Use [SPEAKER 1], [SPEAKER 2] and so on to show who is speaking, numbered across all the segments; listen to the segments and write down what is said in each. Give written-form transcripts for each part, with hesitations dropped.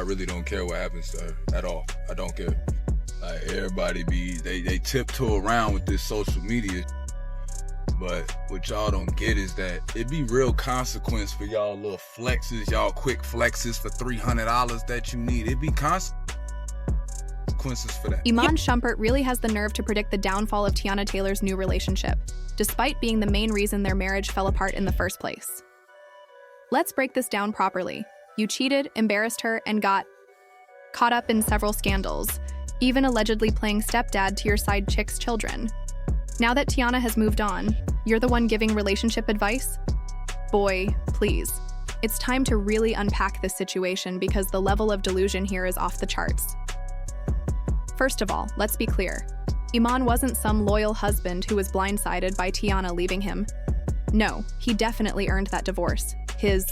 [SPEAKER 1] really don't care what happens to her at all. I don't care. Like, everybody they tiptoe around with this social media. But what y'all don't get is that it be real consequence for y'all little flexes, y'all quick flexes for $300 that you need. It be consequences for that.
[SPEAKER 2] Iman Shumpert really has the nerve to predict the downfall of Teyana Taylor's new relationship, despite being the main reason their marriage fell apart in the first place. Let's break this down properly. You cheated, embarrassed her, and got caught up in several scandals, even allegedly playing stepdad to your side chick's children. Now that Teyana has moved on, you're the one giving relationship advice? Boy, please. It's time to really unpack this situation because the level of delusion here is off the charts. First of all, let's be clear. Iman wasn't some loyal husband who was blindsided by Teyana leaving him. No, he definitely earned that divorce. His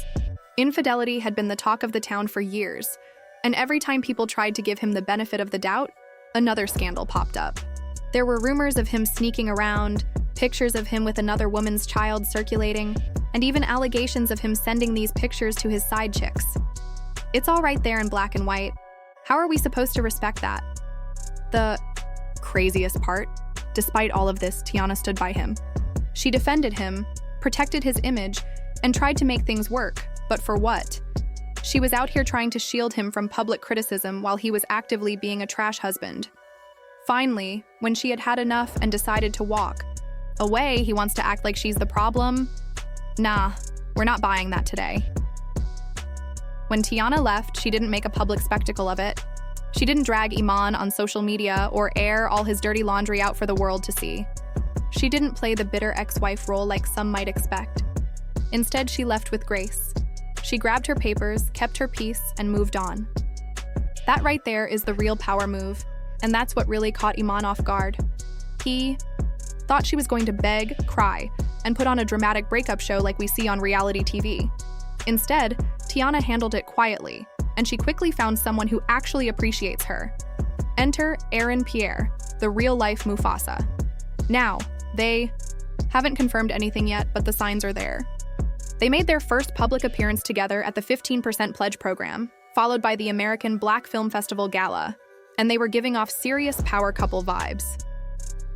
[SPEAKER 2] infidelity had been the talk of the town for years, and every time people tried to give him the benefit of the doubt, another scandal popped up. There were rumors of him sneaking around, pictures of him with another woman's child circulating, and even allegations of him sending these pictures to his side chicks. It's all right there in black and white. How are we supposed to respect that? The craziest part, despite all of this, Teyana stood by him. She defended him, protected his image, and tried to make things work, but for what? She was out here trying to shield him from public criticism while he was actively being a trash husband. Finally, when she had had enough and decided to walk away, he wants to act like she's the problem. Nah, we're not buying that today. When Teyana left, she didn't make a public spectacle of it. She didn't drag Iman on social media or air all his dirty laundry out for the world to see. She didn't play the bitter ex-wife role like some might expect. Instead, she left with grace. She grabbed her papers, kept her peace, and moved on. That right there is the real power move. And that's what really caught Iman off guard. He thought she was going to beg, cry, and put on a dramatic breakup show like we see on reality TV. Instead, Teyana handled it quietly, and she quickly found someone who actually appreciates her. Enter Aaron Pierre, the real-life Mufasa. Now, they haven't confirmed anything yet, but the signs are there. They made their first public appearance together at the 15% Pledge program, followed by the American Black Film Festival Gala, and they were giving off serious power couple vibes.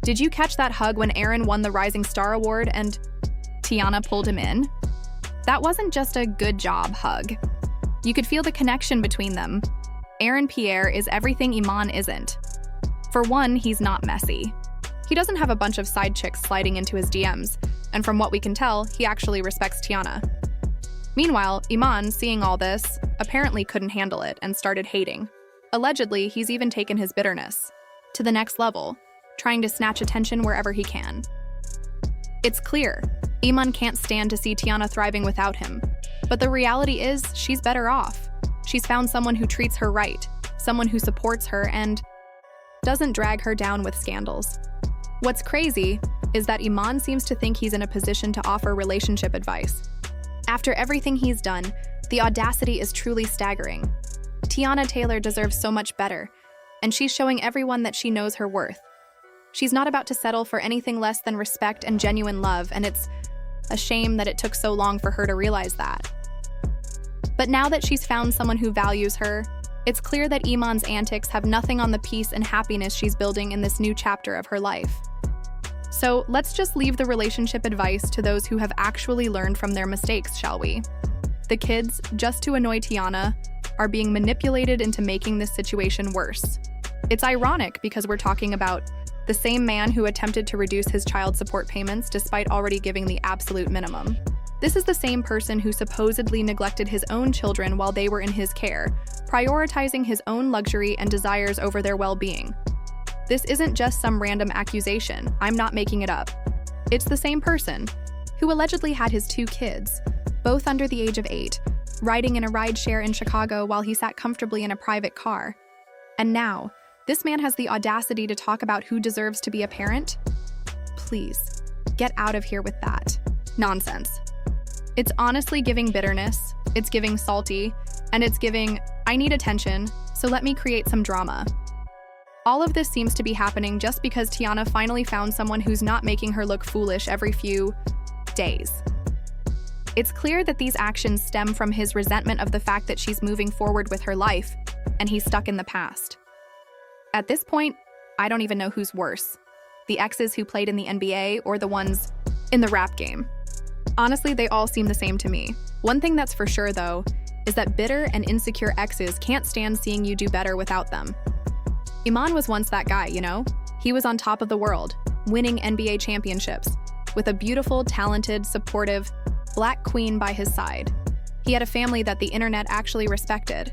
[SPEAKER 2] Did you catch that hug when Aaron won the Rising Star Award and Teyana pulled him in? That wasn't just a good job hug. You could feel the connection between them. Aaron Pierre is everything Iman isn't. For one, he's not messy. He doesn't have a bunch of side chicks sliding into his DMs, and from what we can tell, he actually respects Teyana. Meanwhile, Iman, seeing all this, apparently couldn't handle it and started hating. Allegedly, he's even taken his bitterness to the next level, trying to snatch attention wherever he can. It's clear, Iman can't stand to see Teyana thriving without him, but the reality is she's better off. She's found someone who treats her right, someone who supports her and doesn't drag her down with scandals. What's crazy is that Iman seems to think he's in a position to offer relationship advice. After everything he's done, the audacity is truly staggering. Teyana Taylor deserves so much better, and she's showing everyone that she knows her worth. She's not about to settle for anything less than respect and genuine love, and it's a shame that it took so long for her to realize that. But now that she's found someone who values her, it's clear that Iman's antics have nothing on the peace and happiness she's building in this new chapter of her life. So let's just leave the relationship advice to those who have actually learned from their mistakes, shall we? The kids, just to annoy Teyana, are being manipulated into making this situation worse. It's ironic because we're talking about the same man who attempted to reduce his child support payments despite already giving the absolute minimum. This is the same person who supposedly neglected his own children while they were in his care, prioritizing his own luxury and desires over their well-being. This isn't just some random accusation. I'm not making it up. It's the same person who allegedly had his 2 kids, both under the age of 8, riding in a rideshare in Chicago while he sat comfortably in a private car. And now, this man has the audacity to talk about who deserves to be a parent? Please, get out of here with that nonsense. It's honestly giving bitterness, it's giving salty, and it's giving, I need attention, so let me create some drama. All of this seems to be happening just because Teyana finally found someone who's not making her look foolish every few days. It's clear that these actions stem from his resentment of the fact that she's moving forward with her life, and he's stuck in the past. At this point, I don't even know who's worse. The exes who played in the NBA or the ones in the rap game. Honestly, they all seem the same to me. One thing that's for sure, though, is that bitter and insecure exes can't stand seeing you do better without them. Iman was once that guy, you know? He was on top of the world, winning NBA championships, with a beautiful, talented, supportive, black queen by his side. He had a family that the internet actually respected.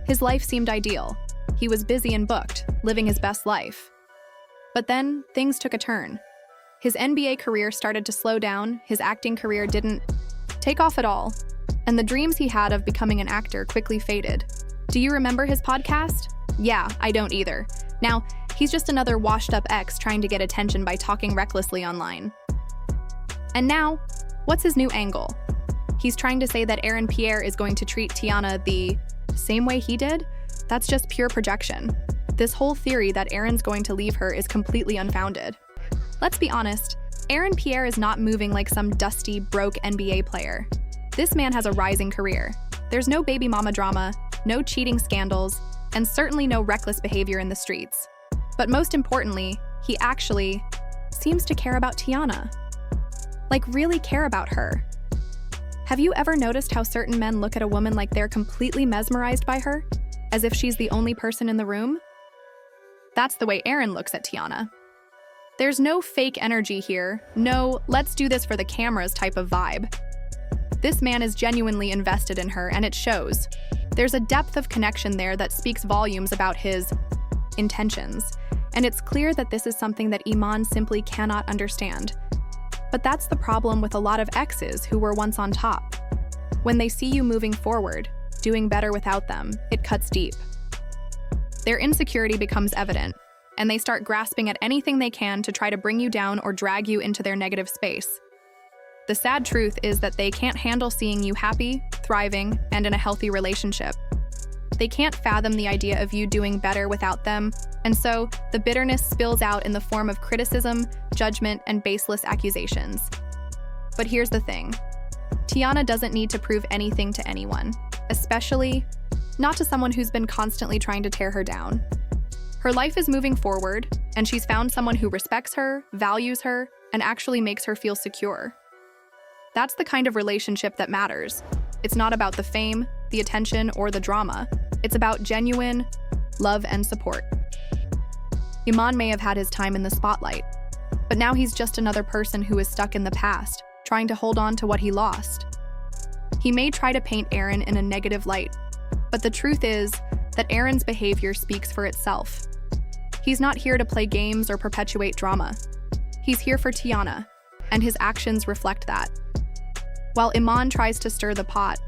[SPEAKER 2] His life seemed ideal. He was busy and booked, living his best life. But then, things took a turn. His NBA career started to slow down, his acting career didn't take off at all, and the dreams he had of becoming an actor quickly faded. Do you remember his podcast? Yeah, I don't either. Now, he's just another washed-up ex trying to get attention by talking recklessly online. And now, what's his new angle? He's trying to say that Aaron Pierre is going to treat Teyana the same way he did? That's just pure projection. This whole theory that Aaron's going to leave her is completely unfounded. Let's be honest, Aaron Pierre is not moving like some dusty, broke NBA player. This man has a rising career. There's no baby mama drama, no cheating scandals, and certainly no reckless behavior in the streets. But most importantly, he actually seems to care about Teyana. Like, really care about her. Have you ever noticed how certain men look at a woman like they're completely mesmerized by her? As if she's the only person in the room? That's the way Aaron looks at Teyana. There's no fake energy here, no let's do this for the cameras type of vibe. This man is genuinely invested in her, and it shows. There's a depth of connection there that speaks volumes about his intentions, and it's clear that this is something that Iman simply cannot understand. But that's the problem with a lot of exes who were once on top. When they see you moving forward, doing better without them, it cuts deep. Their insecurity becomes evident, and they start grasping at anything they can to try to bring you down or drag you into their negative space. The sad truth is that they can't handle seeing you happy, thriving, and in a healthy relationship. They can't fathom the idea of you doing better without them, and so the bitterness spills out in the form of criticism, judgment, and baseless accusations. But here's the thing. Teyana doesn't need to prove anything to anyone, especially not to someone who's been constantly trying to tear her down. Her life is moving forward, and she's found someone who respects her, values her, and actually makes her feel secure. That's the kind of relationship that matters. It's not about the fame, the attention, or the drama. It's about genuine love and support. Iman may have had his time in the spotlight, but now he's just another person who is stuck in the past, trying to hold on to what he lost. He may try to paint Aaron in a negative light, but the truth is that Aaron's behavior speaks for itself. He's not here to play games or perpetuate drama. He's here for Teyana, and his actions reflect that. While Iman tries to stir the pot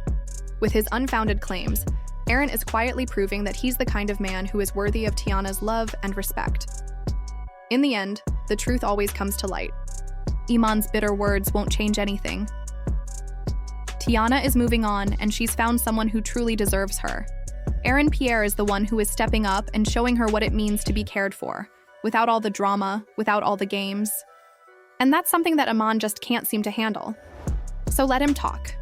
[SPEAKER 2] with his unfounded claims, Aaron is quietly proving that he's the kind of man who is worthy of Teyana's love and respect. In the end, the truth always comes to light. Iman's bitter words won't change anything. Teyana is moving on, and she's found someone who truly deserves her. Aaron Pierre is the one who is stepping up and showing her what it means to be cared for, without all the drama, without all the games. And that's something that Iman just can't seem to handle. So let him talk.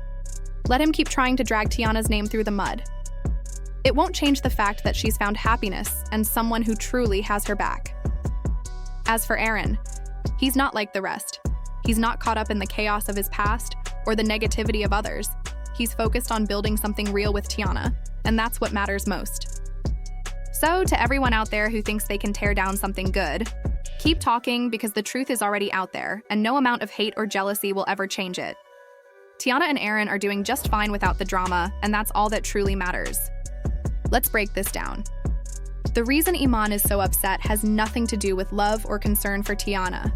[SPEAKER 2] Let him keep trying to drag Teyana's name through the mud. It won't change the fact that she's found happiness and someone who truly has her back. As for Aaron, he's not like the rest. He's not caught up in the chaos of his past or the negativity of others. He's focused on building something real with Teyana, and that's what matters most. So, to everyone out there who thinks they can tear down something good, keep talking because the truth is already out there, and no amount of hate or jealousy will ever change it. Teyana and Aaron are doing just fine without the drama, and that's all that truly matters. Let's break this down. The reason Iman is so upset has nothing to do with love or concern for Teyana.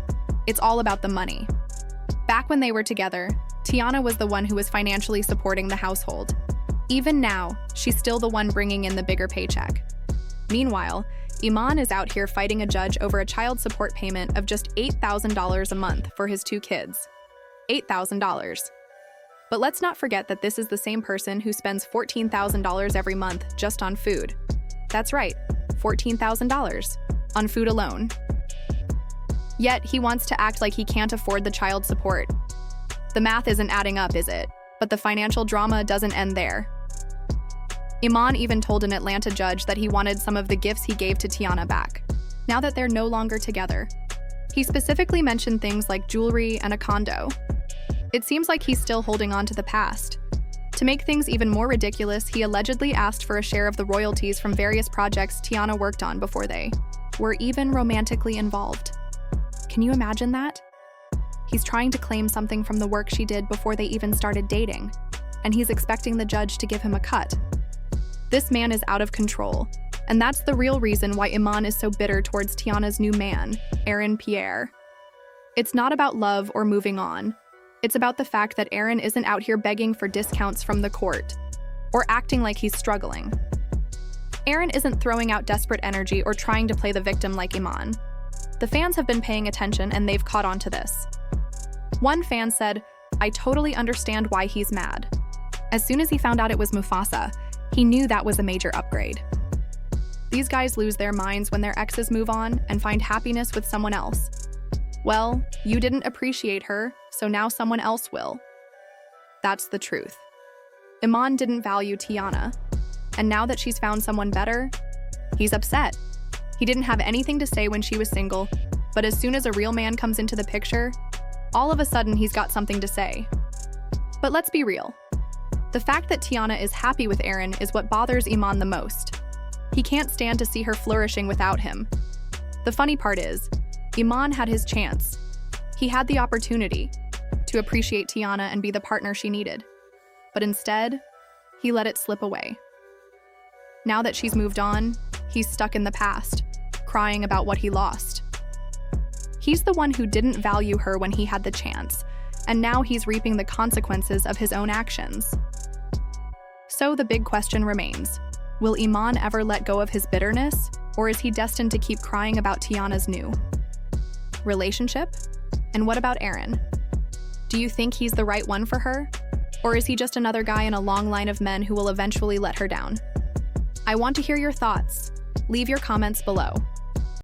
[SPEAKER 2] It's all about the money. Back when they were together, Teyana was the one who was financially supporting the household. Even now, she's still the one bringing in the bigger paycheck. Meanwhile, Iman is out here fighting a judge over a child support payment of just $8,000 a month for his 2 kids. $8,000. But let's not forget that this is the same person who spends $14,000 every month just on food. That's right, $14,000 on food alone. Yet he wants to act like he can't afford the child support. The math isn't adding up, is it? But the financial drama doesn't end there. Iman even told an Atlanta judge that he wanted some of the gifts he gave to Teyana back, now that they're no longer together. He specifically mentioned things like jewelry and a condo. It seems like he's still holding on to the past. To make things even more ridiculous, he allegedly asked for a share of the royalties from various projects Teyana worked on before they were even romantically involved. Can you imagine that? He's trying to claim something from the work she did before they even started dating, and he's expecting the judge to give him a cut. This man is out of control, and that's the real reason why Iman is so bitter towards Teyana's new man, Aaron Pierre. It's not about love or moving on. It's about the fact that Aaron isn't out here begging for discounts from the court, or acting like he's struggling. Aaron isn't throwing out desperate energy or trying to play the victim like Iman. The fans have been paying attention and they've caught on to this. One fan said, "I totally understand why he's mad. As soon as he found out it was Mufasa, he knew that was a major upgrade." These guys lose their minds when their exes move on and find happiness with someone else. Well, you didn't appreciate her, so now someone else will. That's the truth. Iman didn't value Teyana, and now that she's found someone better, he's upset. He didn't have anything to say when she was single, but as soon as a real man comes into the picture, all of a sudden he's got something to say. But let's be real. The fact that Teyana is happy with Aaron is what bothers Iman the most. He can't stand to see her flourishing without him. The funny part is, Iman had his chance. He had the opportunity to appreciate Teyana and be the partner she needed. But instead, he let it slip away. Now that she's moved on, he's stuck in the past, crying about what he lost. He's the one who didn't value her when he had the chance, and now he's reaping the consequences of his own actions. So the big question remains, will Iman ever let go of his bitterness, or is he destined to keep crying about Teyana's new relationship? And what about Aaron? Do you think he's the right one for her? Or is he just another guy in a long line of men who will eventually let her down? I want to hear your thoughts. Leave your comments below.